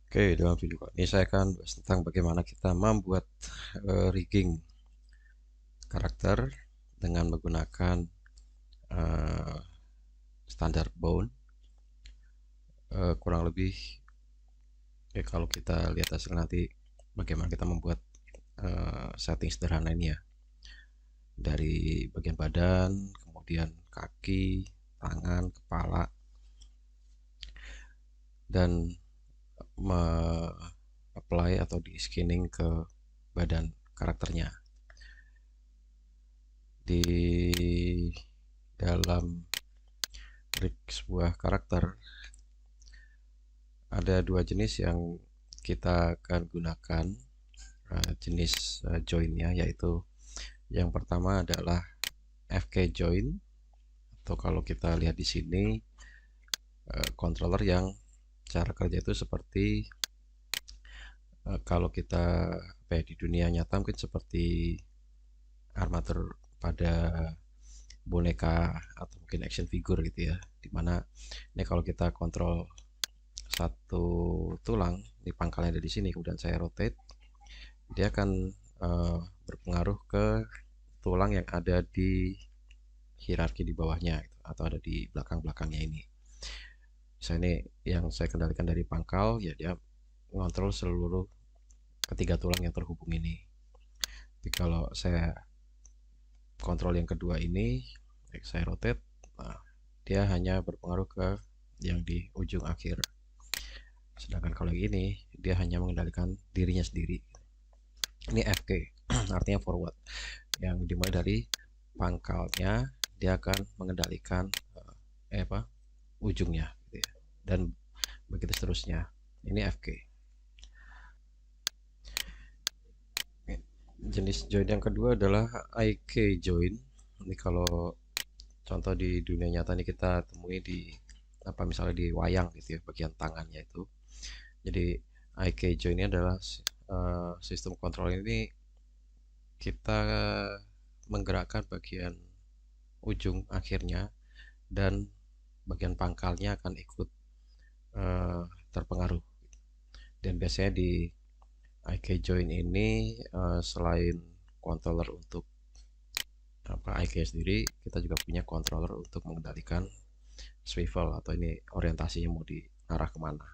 Oke, dalam video kali ini saya akan bahas tentang bagaimana kita membuat rigging karakter dengan menggunakan eh, standar bound. Kurang lebih kalau kita lihat hasil nanti bagaimana kita membuat setting sederhana ini ya, dari bagian badan, kemudian kaki, tangan, kepala, dan apply atau di skinning ke badan karakternya. Di dalam rig sebuah karakter ada dua jenis yang kita akan gunakan jenis joinnya, yaitu yang pertama adalah FK join, atau kalau kita lihat di sini controller yang cara kerja itu seperti kalau kita di dunia nyata mungkin seperti armatur pada boneka atau mungkin action figure gitu ya, dimana ini kalau kita kontrol satu tulang di pangkalnya ada di sini, kemudian saya rotate, dia akan berpengaruh ke tulang yang ada di hierarki di bawahnya gitu, atau ada di belakang-belakangnya ini. Misalnya ini yang saya kendalikan dari pangkal, ya dia mengontrol seluruh ketiga tulang yang terhubung ini. Tapi kalau saya kontrol yang kedua ini, saya rotate, nah, dia hanya berpengaruh ke yang di ujung akhir. Sedangkan kalau yang ini, dia hanya mengendalikan dirinya sendiri. Ini FK, artinya forward, yang dimulai dari pangkalnya, dia akan mengendalikan ujungnya gitu ya, dan begitu seterusnya. Ini FK. Jenis join yang kedua adalah IK join. Ini kalau contoh di dunia nyata ini kita temui di misalnya di wayang gitu ya, bagian tangannya itu. Jadi IK join ini adalah sistem kontrol ini kita menggerakkan bagian ujung akhirnya, dan bagian pangkalnya akan ikut terpengaruh. Dan biasanya di IK join ini selain controller untuk IK sendiri, kita juga punya controller untuk mengendalikan swivel, atau ini orientasinya mau diarah kemana.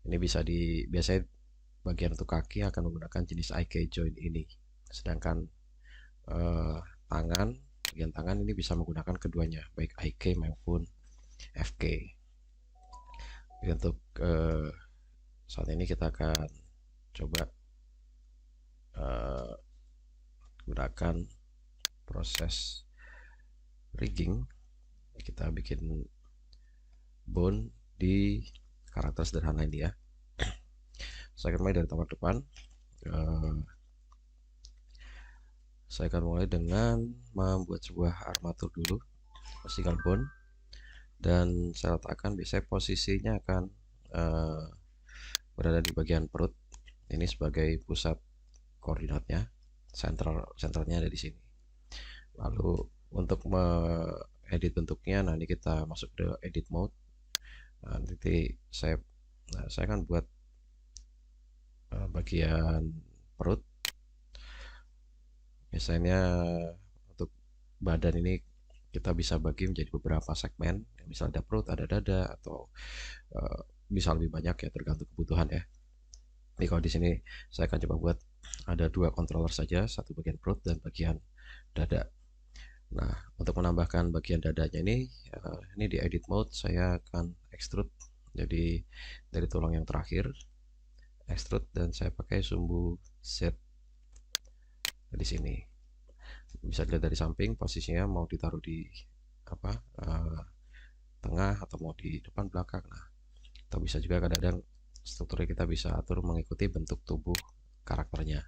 Ini bisa biasanya bagian untuk kaki akan menggunakan jenis IK join ini, sedangkan bagian tangan ini bisa menggunakan keduanya, baik IK maupun FK. Jadi untuk saat ini kita akan coba gunakan proses rigging. Kita bikin bone di karakter sederhana ini ya. Saya akan mulai dari tampak depan. Saya akan mulai dengan membuat sebuah armatur dulu, single bone, dan saya letakkan, biasanya posisinya akan berada di bagian perut. Ini sebagai pusat koordinatnya, sentralnya ada di sini. Lalu untuk edit bentuknya, nah ini kita masuk ke edit mode. Nah, nanti saya akan buat bagian perut. Misalnya untuk badan ini kita bisa bagi menjadi beberapa segmen. Misal ada perut, ada dada, atau bisa lebih banyak ya, tergantung kebutuhan ya. Jadi kalau di sini saya akan coba buat ada dua controller saja, satu bagian perut dan bagian dada. Nah, untuk menambahkan bagian dadanya ini di edit mode saya akan extrude. Jadi dari tulang yang terakhir, extrude, dan saya pakai sumbu Z di sini. Bisa dilihat dari samping, posisinya mau ditaruh di tengah atau mau di depan belakang. Nah, atau bisa juga kadang-kadang strukturnya kita bisa atur mengikuti bentuk tubuh karakternya.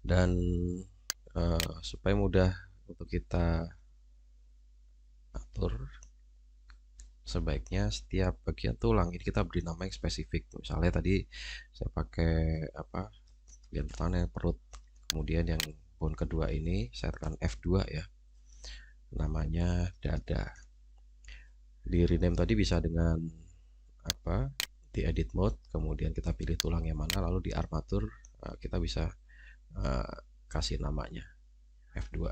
Dan supaya mudah untuk kita atur, sebaiknya setiap bagian tulang ini kita beri nama yang spesifik. Misalnya tadi saya pakai bagian pertama yang perut, kemudian yang bone kedua ini saya tekan F2 ya, namanya dada. Di rename tadi bisa dengan apa, di edit mode, kemudian kita pilih tulang yang mana, lalu di armatur kita bisa kasih namanya F2,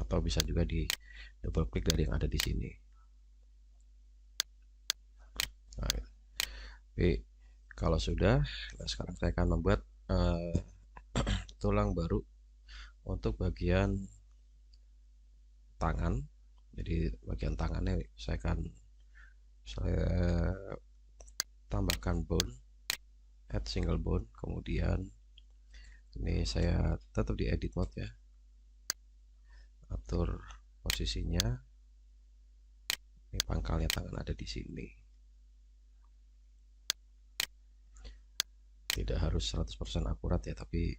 atau bisa juga di double klik dari yang ada di sini. Nah, gitu. Tapi kalau sudah, nah sekarang saya akan membuat tulang baru untuk bagian tangan. Jadi bagian tangannya saya tambahkan bone, add single bone, kemudian ini saya tetap di edit mode ya, atur posisinya. Ini pangkalnya tangan ada di sini. Tidak harus 100% akurat ya, tapi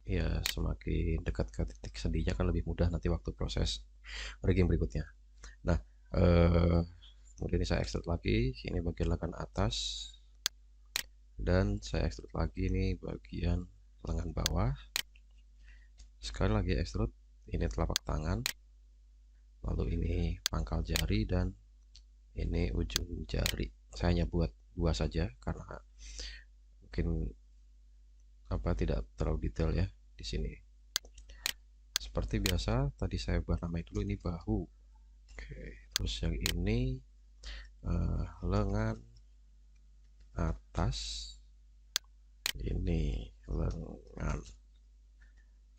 ya semakin dekat ke titik sendinya kan lebih mudah nanti waktu proses rigging berikutnya. Nah, kemudian ini saya ekstrud lagi, ini bagian lengan atas, dan saya ekstrud lagi ini bagian lengan bawah. Sekali lagi ekstrud, ini telapak tangan, lalu ini pangkal jari, dan ini ujung jari. Saya hanya buat dua saja karena mungkin tidak terlalu detail ya di sini. Seperti biasa, tadi saya buat namanya dulu, ini bahu. Oke, terus yang ini lengan atas, ini lengan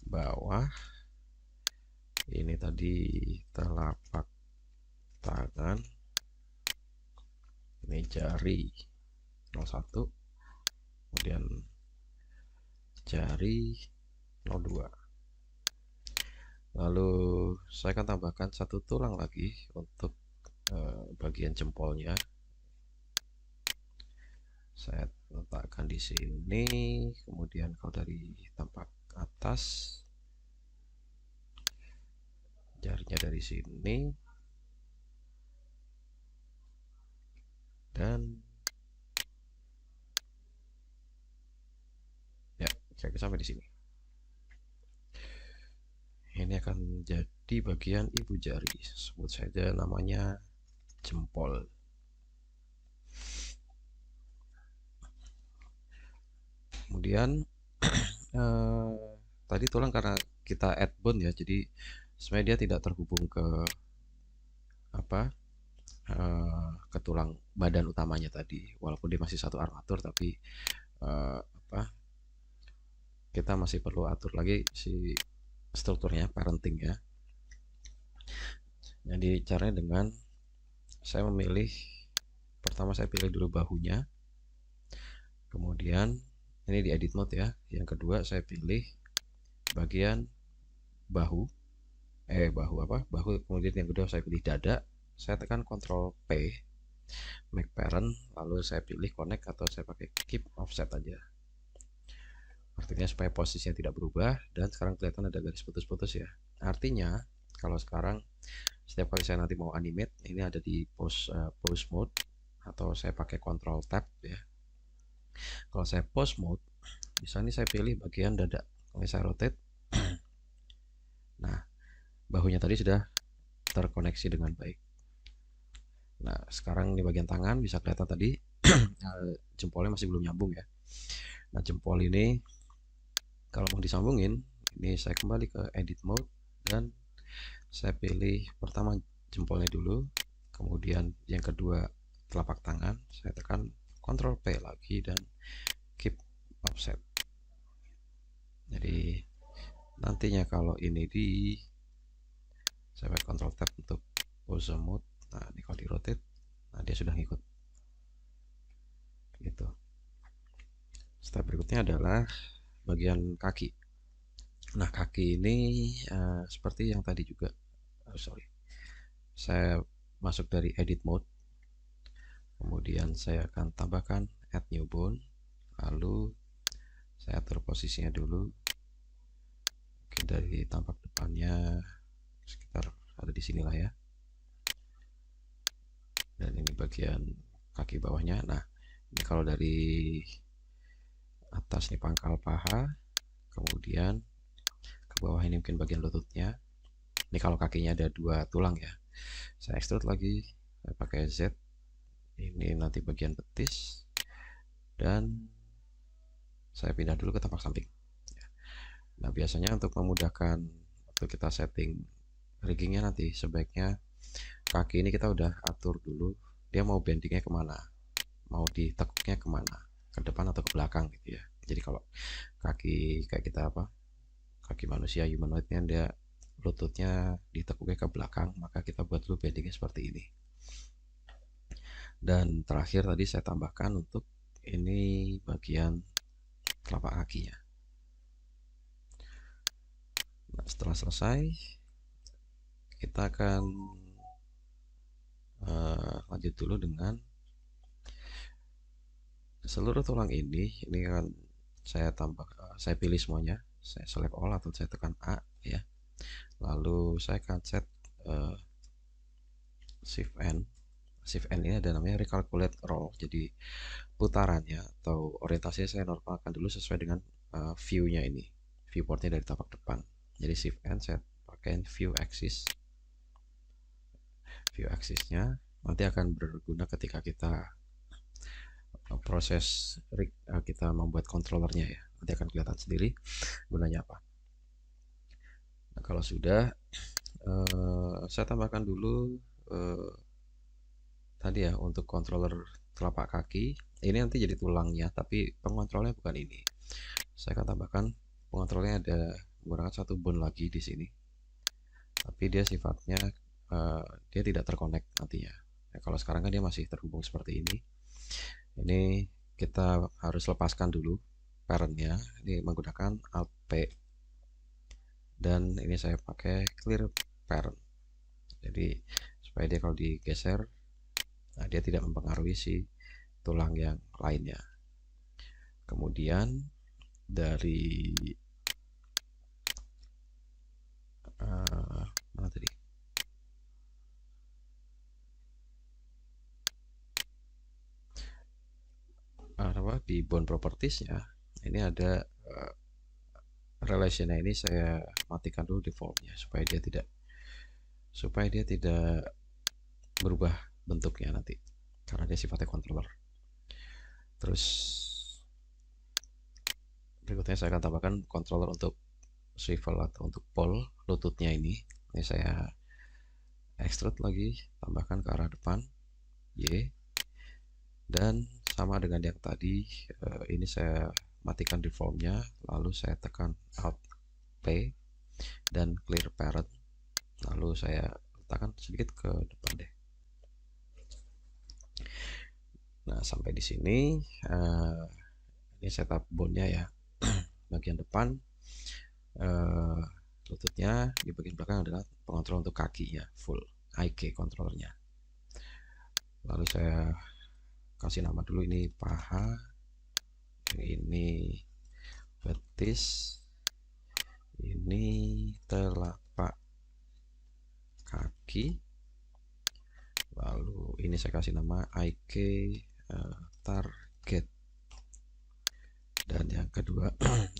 bawah, ini tadi telapak tangan, ini jari 01, kemudian jari 02. Lalu saya akan tambahkan satu tulang lagi untuk bagian jempolnya. Saya letakkan di sini, kemudian kalau dari tampak atas, jarinya dari sini, dan ya saya sampai di sini. Ini akan jadi bagian ibu jari, sebut saja namanya jempol. Kemudian tadi tulang karena kita add bone ya, jadi sebenarnya dia tidak terhubung ke ke tulang badan utamanya tadi, walaupun dia masih satu armatur, tapi kita masih perlu atur lagi si strukturnya, parenting ya. Jadi caranya dengan saya memilih, pertama saya pilih dulu bahunya, kemudian ini di edit mode ya. Yang kedua saya pilih bagian bahu, bahu, kemudian yang kedua saya pilih dada. Saya tekan Ctrl P, make parent, lalu saya pilih connect atau saya pakai keep offset aja. Artinya supaya posisinya tidak berubah, dan sekarang kelihatan ada garis putus-putus ya. Artinya kalau sekarang setiap kali saya nanti mau animate, ini ada di pose mode, atau saya pakai Ctrl Tab ya. Kalau saya pose mode, bisa nih saya pilih bagian dada, kalau saya rotate, nah bahunya tadi sudah terkoneksi dengan baik. Nah sekarang di bagian tangan bisa kelihatan tadi jempolnya masih belum nyambung ya. Nah jempol ini kalau mau disambungin, ini saya kembali ke edit mode dan saya pilih pertama jempolnya dulu, kemudian yang kedua telapak tangan, saya tekan Ctrl P lagi dan keep offset. Jadi nantinya kalau ini saya pakai Ctrl Tab untuk pose mode, nah ini kalau di rotate, nah dia sudah ngikut gitu. Step berikutnya adalah bagian kaki. Nah kaki ini seperti yang tadi juga, saya masuk dari edit mode, kemudian saya akan tambahkan add new bone, lalu saya atur posisinya dulu, mungkin dari tampak depannya sekitar ada di sinilah ya, dan ini bagian kaki bawahnya. Nah ini kalau dari atas nih pangkal paha, kemudian ke bawah ini mungkin bagian lututnya. Ini kalau kakinya ada dua tulang ya, saya extrude lagi, saya pakai Z, Ini nanti bagian betis, dan saya pindah dulu ke tapak samping. Nah, biasanya untuk memudahkan waktu kita setting riggingnya, nanti sebaiknya kaki ini kita udah atur dulu dia mau bendingnya kemana, mau ditekuknya kemana, ke depan atau ke belakang gitu ya. Jadi kalau kaki kayak kita kaki manusia humanoidnya, dia lututnya ditekuknya ke belakang, maka kita buat dulu bendingnya seperti ini. Dan terakhir tadi saya tambahkan untuk ini bagian telapak kakinya. Nah, setelah selesai kita akan lanjut dulu dengan seluruh tulang ini kan saya pilih semuanya, saya select all atau saya tekan A ya. Lalu saya akan set shift N. Shift N ini ada namanya recalculate roll. Jadi putarannya atau orientasinya saya normalkan dulu sesuai dengan view-nya ini. Viewportnya dari tapak depan. Jadi shift N saya pakai view axis. View axisnya nanti akan berguna ketika kita proses rig, kita membuat controllernya ya. Nanti akan kelihatan sendiri gunanya apa. Nah, kalau sudah saya tambahkan dulu tadi ya untuk controller telapak kaki. Ini nanti jadi tulangnya, tapi pengontrolnya bukan ini. Saya akan tambahkan pengontrolnya, ada menggunakan satu bone lagi di sini. Tapi dia sifatnya dia tidak terkonek nantinya. Nah, kalau sekarang kan dia masih terhubung seperti ini. Ini kita harus lepaskan dulu parentnya. Ini menggunakan Alt P. Dan ini saya pakai clear parent. Jadi supaya dia kalau digeser, nah dia tidak mempengaruhi si tulang yang lainnya. Kemudian dari mana tadi? Di bone properties ya. Ini ada relationnya, ini saya matikan dulu defaultnya supaya dia tidak berubah bentuknya nanti karena dia sifatnya controller. Terus berikutnya saya akan tambahkan controller untuk swivel atau untuk pole lututnya ini. Ini saya extrude lagi, tambahkan ke arah depan Y, dan sama dengan yang tadi ini saya matikan defaultnya, lalu saya tekan Alt P dan clear parent, lalu saya letakkan sedikit ke depan deh. Nah, sampai di sini ini setup bone-nya ya. Bagian depan lututnya, di bagian belakang adalah pengontrol untuk kakinya, full IK controllernya. Lalu saya kasih nama dulu, ini paha, ini betis, ini telapak kaki, lalu ini saya kasih nama IK target, dan yang kedua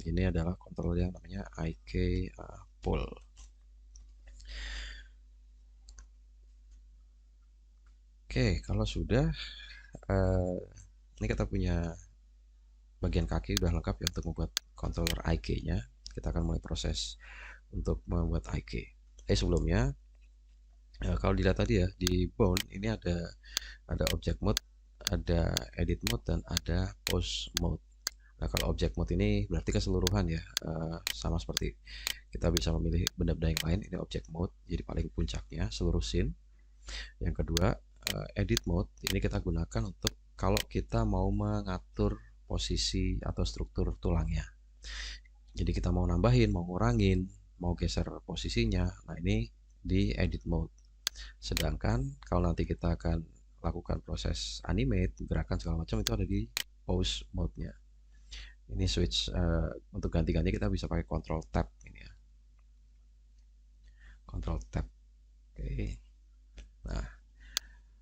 ini adalah controller yang namanya IK pull. Oke, kalau sudah ini kita punya bagian kaki udah lengkap ya untuk membuat controller IK-nya. Kita akan mulai proses untuk membuat IK. Sebelumnya kalau dilihat tadi ya, di bone ini ada object mode, ada edit mode, dan ada pose mode. Nah, kalau object mode ini berarti keseluruhan ya, sama seperti kita bisa memilih benda-benda yang lain. Ini object mode, jadi paling puncaknya seluruh scene. Yang kedua, edit mode ini kita gunakan untuk kalau kita mau mengatur posisi atau struktur tulangnya. Jadi kita mau nambahin, mau ngurangin, mau geser posisinya. Nah, ini di edit mode. Sedangkan kalau nanti kita akan lakukan proses animate, gerakan segala macam, itu ada di pose mode-nya. Ini switch untuk ganti-ganti kita bisa pakai control tab ini ya. Control tab. Oke. Nah,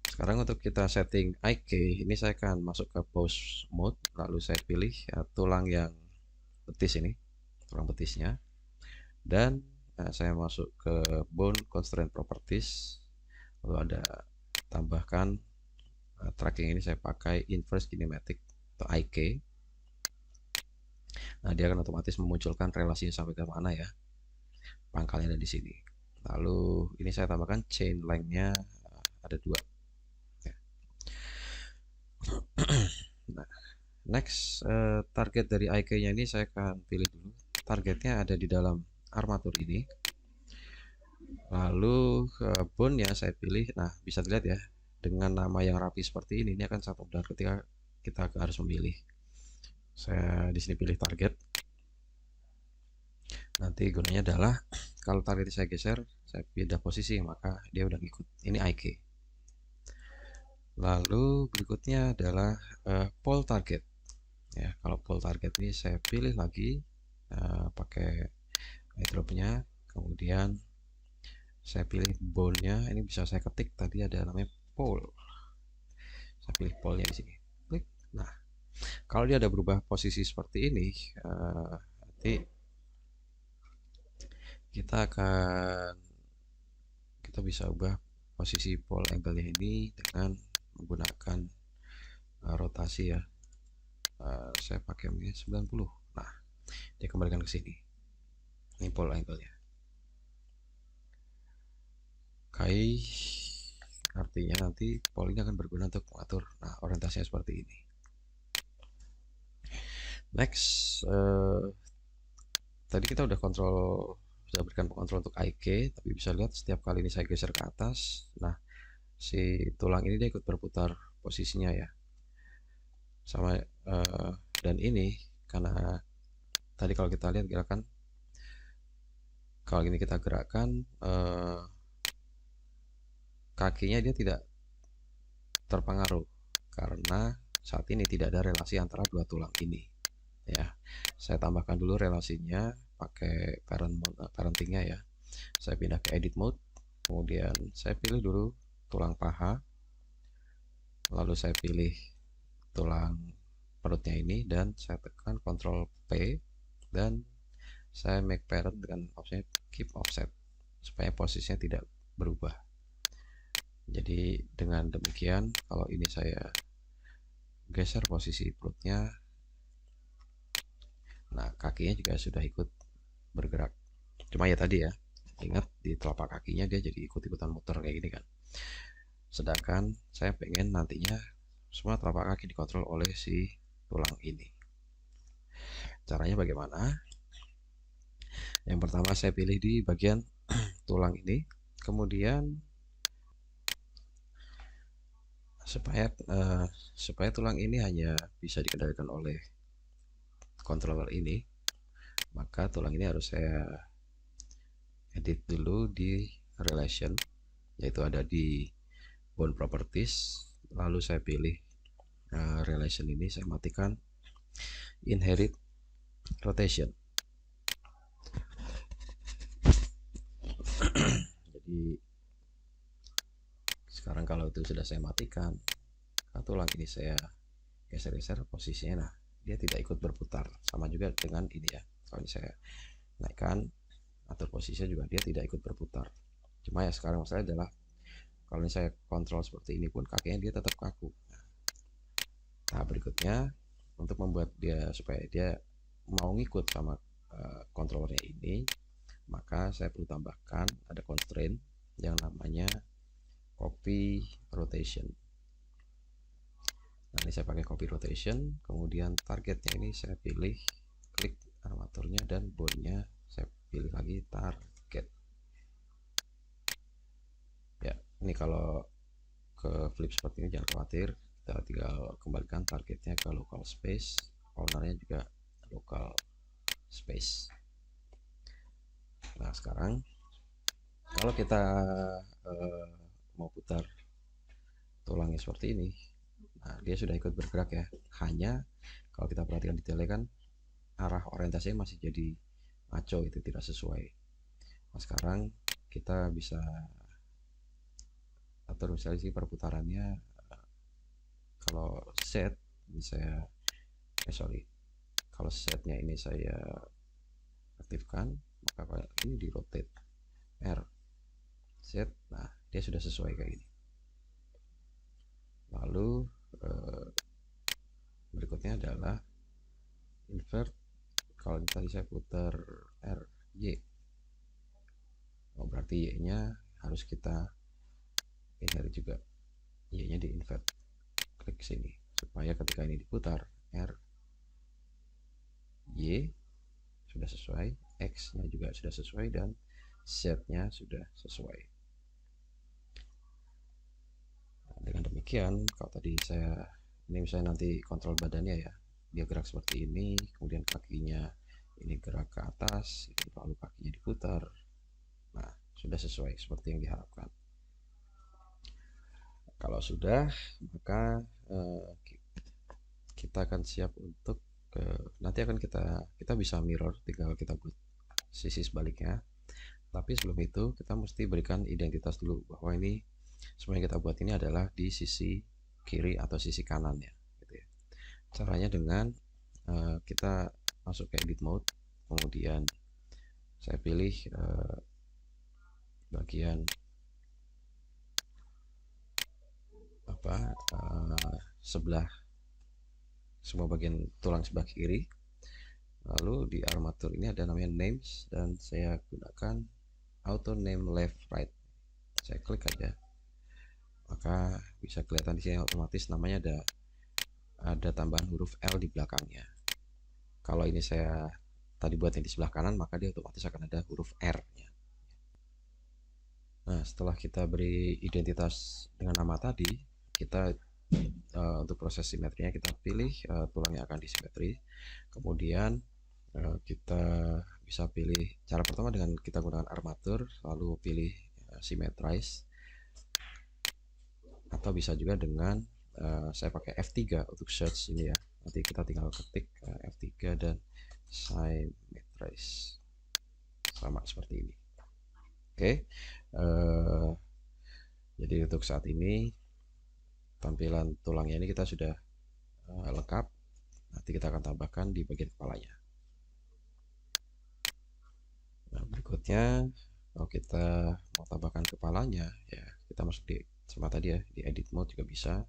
sekarang untuk kita setting IK, ini saya akan masuk ke pose mode, lalu saya pilih tulang yang betis ini, tulang betisnya, dan saya masuk ke bone constraint properties, lalu ada tambahkan Nah, tracking ini saya pakai inverse kinematic atau IK. Nah, dia akan otomatis memunculkan relasinya sampai ke mana ya. Pangkalnya ada di sini. Lalu ini saya tambahkan chain length-nya ada 2. Ya. Nah, next target dari IK-nya ini saya akan pilih dulu. Targetnya ada di dalam armatur ini. Lalu bone-nya saya pilih. Nah, bisa dilihat ya, dengan nama yang rapi seperti ini akan sangat mudah ketika kita harus memilih. Saya di sini pilih target. Nanti gunanya adalah kalau target saya geser, saya pindah posisi, maka dia udah ngikut. Ini IK. Lalu berikutnya adalah pole target. Ya, kalau pole target ini saya pilih lagi pakai dropnya, kemudian saya pilih bone-nya. Ini bisa saya ketik, tadi ada namanya pole. Saya pilih pole-nya di sini. Klik. Nah, kalau dia ada berubah posisi seperti ini, nanti kita bisa ubah posisi pole angle-nya ini dengan menggunakan rotasi ya. Saya pakai 90. Nah, dia kembalikan ke sini. Ini pole angle-nya. Kai artinya nanti pole ini akan berguna untuk mengatur. Nah, orientasinya seperti ini. Next, tadi kita udah sudah berikan kontrol untuk IK, tapi bisa lihat setiap kali ini saya geser ke atas, nah si tulang ini dia ikut berputar posisinya ya, sama dan ini karena tadi kalau kita lihat gerakan, kalau ini kita gerakkan kakinya dia tidak terpengaruh karena saat ini tidak ada relasi antara dua tulang ini ya. Saya tambahkan dulu relasinya pakai parentingnya ya. Saya pindah ke edit mode, kemudian saya pilih dulu tulang paha, lalu saya pilih tulang perutnya ini dan saya tekan Ctrl P dan saya make parent dengan opsi keep offset supaya posisinya tidak berubah. Jadi dengan demikian kalau ini saya geser posisi perutnya, nah kakinya juga sudah ikut bergerak. Cuma ya tadi ya, ingat di telapak kakinya dia jadi ikut-ikutan muter kayak gini kan. Sedangkan saya pengen nantinya semua telapak kaki dikontrol oleh si tulang ini. Caranya bagaimana? Yang pertama saya pilih di bagian tulang ini, kemudian supaya tulang ini hanya bisa dikendalikan oleh controller ini, maka tulang ini harus saya edit dulu di relation, yaitu ada di bone properties, lalu saya pilih relation ini, saya matikan inherit rotation. Jadi sekarang kalau itu sudah saya matikan, tulang ini saya geser-geser posisinya, nah dia tidak ikut berputar. Sama juga dengan ini ya, kalau ini saya naikkan atur posisinya juga dia tidak ikut berputar. Cuma ya sekarang masalah adalah kalau ini saya kontrol seperti ini pun kakinya dia tetap kaku. Nah berikutnya untuk membuat dia supaya dia mau ngikut sama controllernya ini, maka saya perlu tambahkan ada constraint yang namanya copy rotation. Nah ini saya pakai copy rotation, kemudian targetnya ini saya pilih, klik armaturnya dan bone-nya saya pilih lagi target. Ya ini kalau ke flip seperti ini jangan khawatir, kita tinggal kembalikan targetnya ke local space, ownernya juga local space. Nah sekarang kalau kita mau putar tulangnya seperti ini, nah dia sudah ikut bergerak ya, hanya kalau kita perhatikan detailnya kan arah orientasinya masih jadi ngaco, itu tidak sesuai. Nah sekarang kita bisa atur misalnya sih perputarannya, kalau set ini saya kalau setnya ini saya aktifkan, maka ini di rotate R set, nah dia sudah sesuai kayak gini. Lalu berikutnya adalah invert. Kalau tadi saya putar R, Y, berarti Y nya harus kita inherit juga, Y nya di invert. Klik sini supaya ketika ini diputar R, Y sudah sesuai, X nya juga sudah sesuai, dan Z nya sudah sesuai. Nah, dengan demikian, kalau tadi ini misalnya nanti kontrol badannya ya, dia gerak seperti ini, kemudian kakinya ini gerak ke atas, lalu kakinya diputar. Nah, sudah sesuai seperti yang diharapkan. Kalau sudah, maka kita akan siap untuk nanti akan kita bisa mirror, tinggal kita buat sisi sebaliknya. Tapi sebelum itu kita mesti berikan identitas dulu bahwa ini semua yang kita buat ini adalah di sisi kiri atau sisi kanannya, gitu ya. Caranya dengan kita masuk ke edit mode, kemudian saya pilih bagian sebelah, semua bagian tulang sebelah kiri. Lalu di armatur ini ada namanya names, dan saya gunakan auto name left right. Saya klik aja, maka bisa kelihatan di sini otomatis namanya ada tambahan huruf L di belakangnya. Kalau ini saya tadi buat yang di sebelah kanan, maka dia otomatis akan ada huruf R-nya. Nah, setelah kita beri identitas dengan nama tadi, kita untuk proses simetrinya kita pilih tulang yang akan disimetri. Kemudian kita bisa pilih, cara pertama dengan kita gunakan armatur, lalu pilih symmetrize, atau bisa juga dengan saya pakai F3 untuk search ini ya. Nanti kita tinggal ketik F3 dan symmetrize, sama seperti ini. Oke, jadi untuk saat ini tampilan tulangnya ini kita sudah lengkap. Nanti kita akan tambahkan di bagian kepalanya. Nah, berikutnya kalau kita mau tambahkan kepalanya, ya kita masuk di sama tadi ya, di edit mode juga bisa.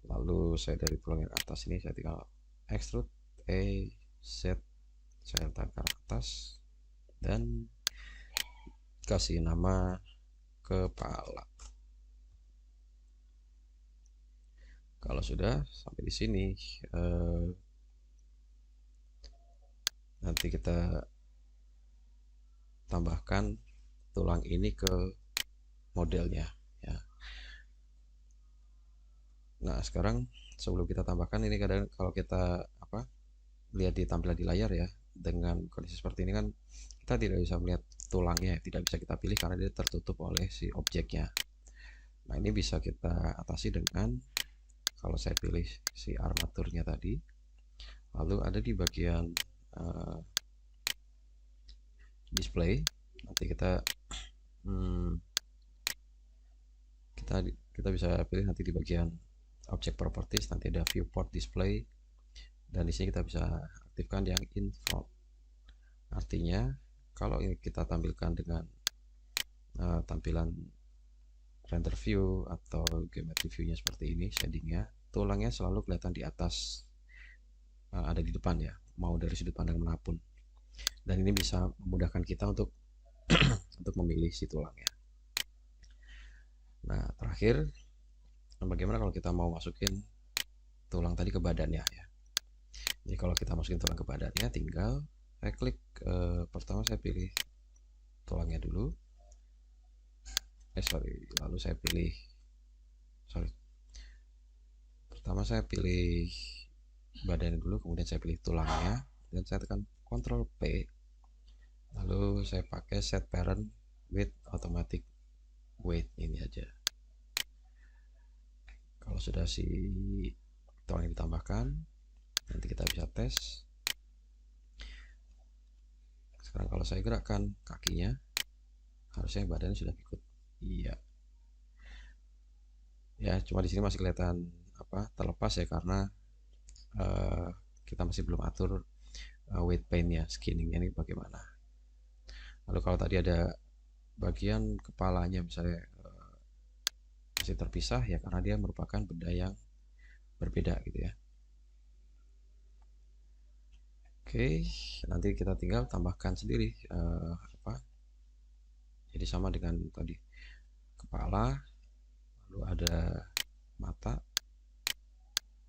Lalu saya dari tulang yang atas ini saya tinggal extrude E, Z, saya letakkan ke atas dan kasih nama kepala. Kalau sudah sampai di sini, nanti kita tambahkan tulang ini ke modelnya ya. Nah, sekarang sebelum kita tambahkan ini, kadang kalau kita lihat di tampilan di layar ya, dengan kondisi seperti ini kan kita tidak bisa melihat tulangnya, tidak bisa kita pilih karena dia tertutup oleh si objeknya. Nah, ini bisa kita atasi dengan, kalau saya pilih si armaturnya tadi, lalu ada di bagian display, nanti kita bisa pilih nanti di bagian object properties, nanti ada viewport display, dan di sini kita bisa aktifkan yang in front. Artinya kalau ini kita tampilkan dengan tampilan render view atau geometry view-nya seperti ini, shadingnya, tulangnya selalu kelihatan di atas, ada di depan ya, mau dari sudut pandang manapun. Dan ini bisa memudahkan kita untuk untuk memilih si tulangnya. Nah, terakhir, bagaimana kalau kita mau masukin tulang tadi ke badannya ya. Jadi kalau kita masukin tulang ke badannya, tinggal saya klik, pertama saya pilih tulangnya dulu, lalu saya pilih, pertama saya pilih badannya dulu, kemudian saya pilih tulangnya, dan saya tekan Ctrl P, lalu saya pakai set parent with automatic weight ini aja. Kalau sudah si tulang yang ditambahkan, nanti kita bisa tes. Sekarang kalau saya gerakkan kakinya, harusnya badannya sudah ikut. Iya. Ya, cuma di sini masih kelihatan terlepas ya, karena kita masih belum atur weight paint-nya, skinningnya ini bagaimana. Lalu kalau tadi ada bagian kepalanya misalnya masih terpisah ya karena dia merupakan benda yang berbeda gitu ya. Oke, nanti kita tinggal tambahkan sendiri apa. Jadi sama dengan tadi, kepala, lalu ada mata,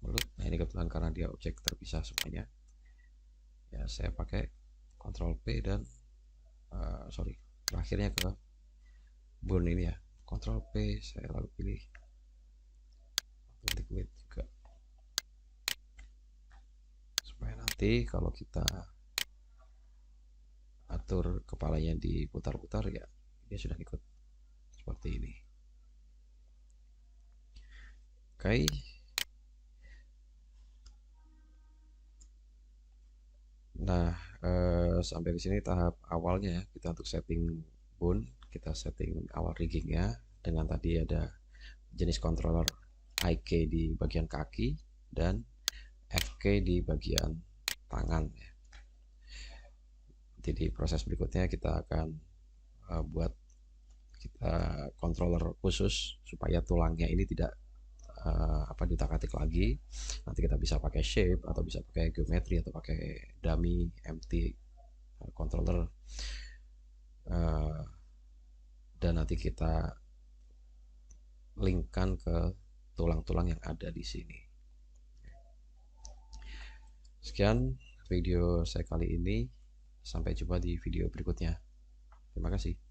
mulut. Nah ini kebetulan karena dia objek terpisah semuanya, ya saya pakai Ctrl P dan sorry, terakhirnya ke bone ini ya, Ctrl P, saya lalu pilih liquid juga, supaya nanti kalau kita atur kepalanya diputar-putar ya dia sudah ikut seperti ini. Oke, nah sampai di sini tahap awalnya ya, kita untuk setting bone, kita setting awal riggingnya dengan tadi ada jenis controller IK di bagian kaki dan FK di bagian tangan ya. Jadi proses berikutnya kita akan buat kita controller khusus supaya tulangnya ini tidak ditak-atik lagi. Nanti kita bisa pakai shape atau bisa pakai geometri atau pakai dummy empty controller, dan nanti kita linkkan ke tulang-tulang yang ada di sini. Sekian video saya kali ini, sampai jumpa di video berikutnya. Terima kasih.